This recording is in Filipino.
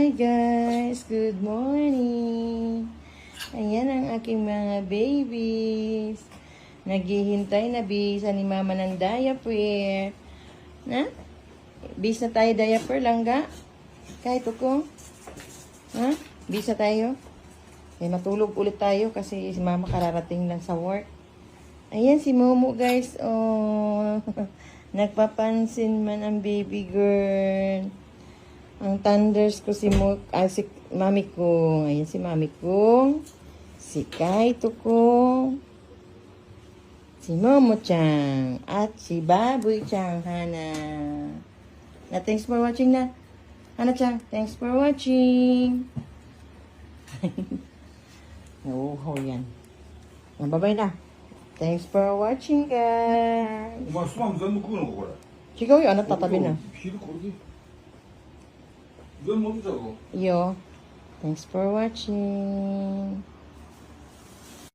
Hi guys! Good morning! Ayan ang aking mga babies. Naghihintay na bisa ni mama ng diaper. Na? Bis na tayo diaper lang ga? Kahit ko? Ha? Bisa tayo? Eh, matulog ulit tayo kasi si mama kararating lang sa work. Ayan si Momo guys. Oh, nagpapansin man ang baby girl. Ang thunders ko si si mami ko. Ayan si mami ko. Si Kaito ko. Si Momo-chan. At si Baboy-chan. Hana. Na thanks for watching na. Hana-chan, thanks for watching. Nauuhaw yan. Bye-bye na. Thanks for watching guys. お前スパム全部食うのかこれ。 Chigaw yun, ano tatabi na. 昼これで全部持ってたぞ。 Yo. Thanks for watching.